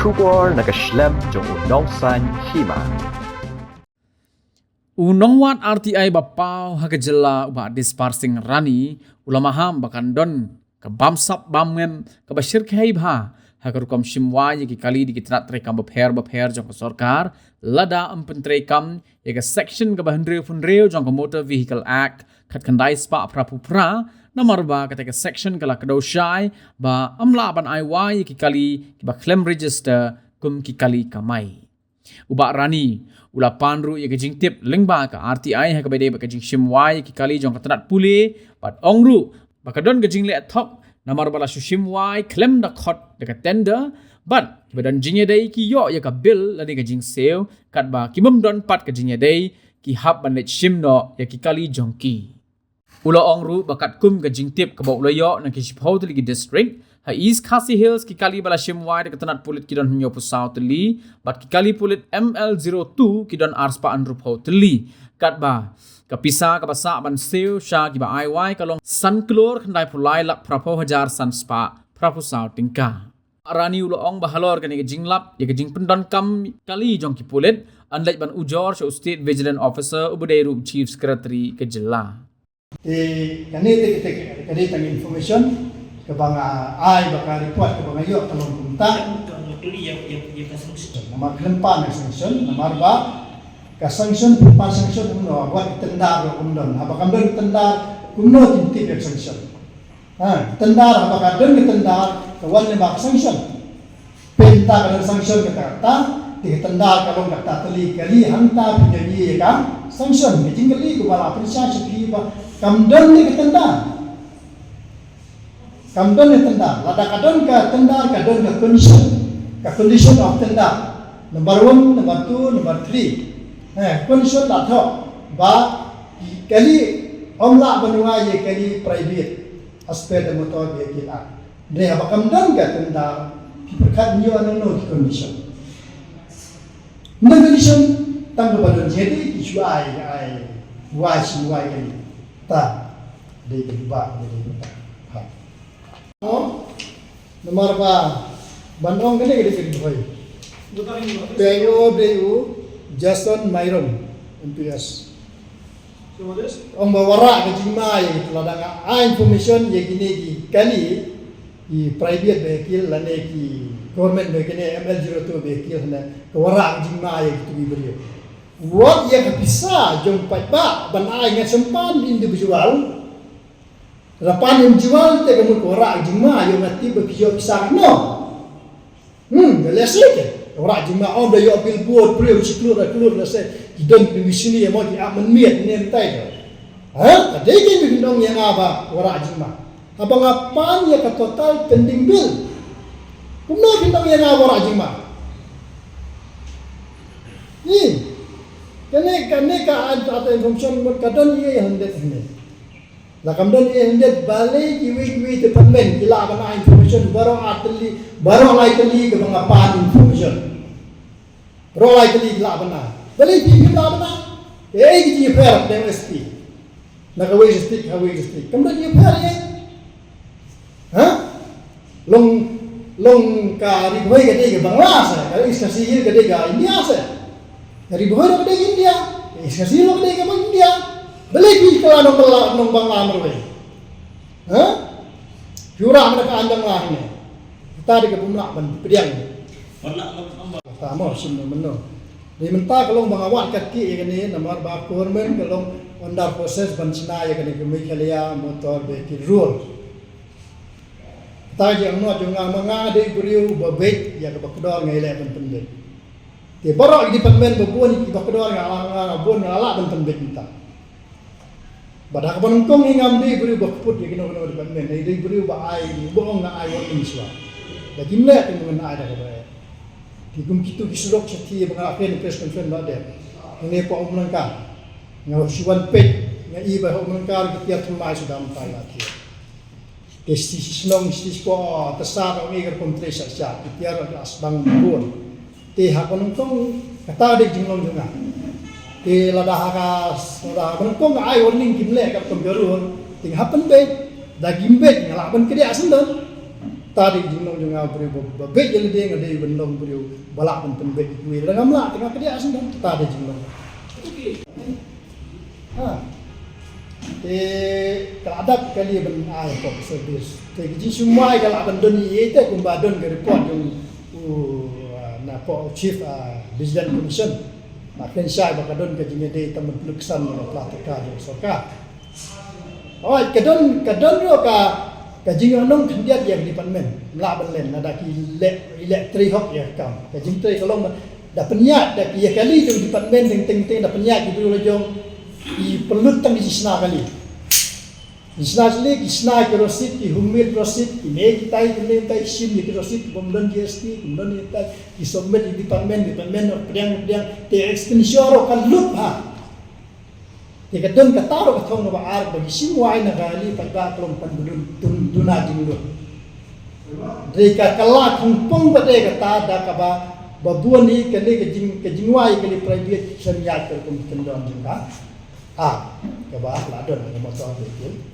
Shubor nakaslem jong unongsan hima. Unong wat RTI bapau hakajela uba disparsing rani ulamaham bakandon ke bamsap bamem ke bashir khaibha hakarukom shimwa ki kali di kitrat rekam bapher jong sarkar lada empentrekam ya section ke bahendre funreu jong motor vehicle act khat khandai spa prapupra namarba ketika section kala kedoshai ba amla ban aiwai ki kali ki ba claim register kum ki kali kamai uba rani ula panru ya kejing tip lengba ka RTI ha kabede ba kejing shimwai ki kali jong katrat pule bat ongru bakadon kejing le thok namar bala shimwai klem da khot de ka tender bat badan jingye dai ki yo ya ka bill la de kejing sale kat ba kimum don pat kejing dai ki hab ban le shimno ya ki kali jong ki ula ongru bakat kum kejing tip ka ba ula yo na ki shipau tli district ha East Khasi Hills ki kali bala shimwai de katanat pulit ki don hunyo pusau teli bat ki kali pulit ML02 ki don arspa andrup ho teli kat ba kapisa ka basa ban seu sha ki ba IY kalong sunklor khandai pulai lak prapo hajar sanspa prapusau tingka arani ulo ong bahalor kani ke jinglap ye ke jing pendon kam kali jong ki pulit unlike ban ujor show state vigilant officer ubudairu chief secretary ke jela kani tang information kabanga ai baka report kabanga yo kalong punta nama kelempan sanction nomor ba ka sanction pumpa sanction no buat tendar kumdon apakah don tendar kumno tintik sanction tendar apakah don tendar kawan ni bak sanction penta kan sanction kata tiga tendar kalong kata teli kali hanta pinjadi ka sanction bijing kali ko bala apresiasi ki ba kamdon ni tendar kamdon ni tendar, lada kadon ka tendar, kadon ka condition of tendar. Number 1, number 2, number 3. Condition dah thok, ba kali omla benua ye kali private aspek motor vehicle act. Dia ba kamdon ka tendar, perkat niyo ano condition. Nang condition tang badon jadi kicuai wai kali. Ta dia ba dia nomor ba bandong kene kene boy PO Jason Myron MPS so what is wara ke jingmai ladang information ye gini ki kali di private vehicle lane ki government vehicle ML02 vehicle na wara jingmai itu diberi what ye bisa jom pa banai ngat sempan individual Rapan yang jual te kamu korak jema yang mati berkiyo pisang no. Lese ke. Korak jema on da yo billboard pre uciklur lese kidon privisini yang mau dia menmiat nem tai. Ada ke bindong yang apa korak jema. Apa ngapan ya ke total pending bill. Kumna bindong yang apa korak jema. Ni. Kene ka ada information kadon ye yang hendak ni. Lakam don ended balai kiwi department kila bana information baru atli ke pengapan information baru atli kila bana balai kila bana gitu fair DSP nak away stick kemudian you fair long ka riboy ke Bangladesh kalau iskasi ke India riboy ke India iskasi ke India balik kalau nong bang lamar we, curang mereka andang lah ni, kita di kebumlah ban pediang, tamu semua meno, di mentah kalau bang awak kaki ini nomor bakurmen kalau under proses ban cina ya kini kemikalia motor vehicle rule, kita jangan nuat jangan mengada beriu babek ya kebakdor ngai ban pendek, di barang di departemen babuan kebakdor ngalang abun ngalak ban pendek kita. Badak penungkong ingam di beri bakput di kino departemen di beri ai bohong na ai wong iswa da kimle ti mun ai da ba di kum kitu kisrok chati mengaken press conference ba de ini pa umnan ka nga siwan pet nga iba umnan ka ki tiap mai sudah mentai lagi kesti sinong sti po tasar ang igar kontresa siya tiar asbang buon ti ha penungkong kata de jinglong junga di ladahakas penungkong ai warning kimle kap komperun ting happen be da gimbe ngalaban kedi asendon tadi jingnong junga beriu babek jadi dia ngadai bendong beriu balak ben penbek kuwi dengan lah tengah kerja asin dan tadi jingnong kalau ada kali ben ai kok service jadi semua kalau ben doni itu kumbadon ke report yang na po chief business commission akan saya bakadon ke jinga dei teman peluksan pelatika jo soka kadon yo ka jinga nong kandiat yang department la belen ada ki elektrik hok ya kam ka jing tre kalau da penyak da ki kali jo department ting da penyak gitu lo jong i pelut tang isna kali isna slik isna kerosit ki humid rosit ki ne kita ki tai sim ki rosit bomdan GST kemudian kita ki submit di department pedang te extension ro kalut ha jika don kataro katong na baar bagi semua na gali pagka klong pandulun tunduna jinglo jika kala kung pong bade kata da kaba babuan ni kali kejingwai kali private semia ter kum kendon jingka kaba ladon na motor betul